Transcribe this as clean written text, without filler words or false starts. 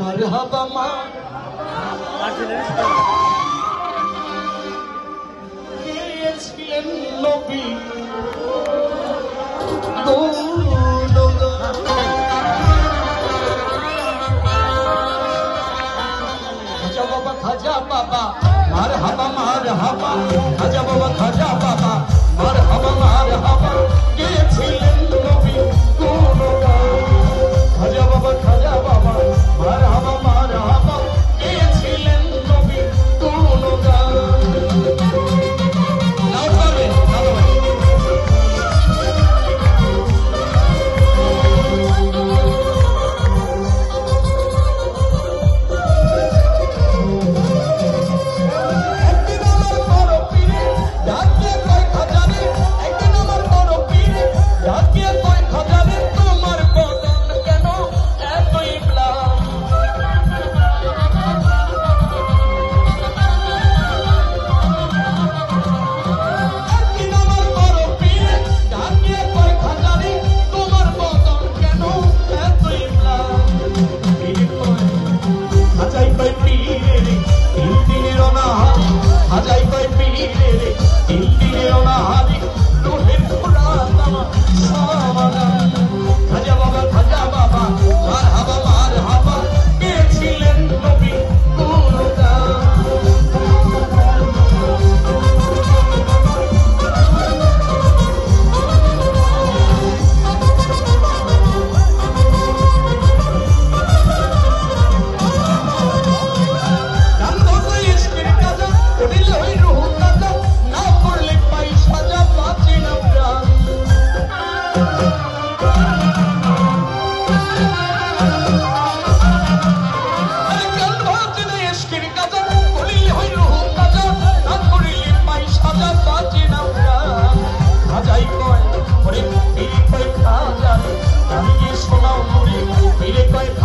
মারহাবা মা গিয়েছিলেন নবী খাজা বাবা খাজা বাবা মারহাবা মারহাবা খাজা বাবা খাজা বাবা মারহাবা মারহাবা গিয়েছিলেন নবী খাজা বাবা খাজা বাবা মারহাবা মারহাবা গিয়েছিলেন নবী Bye.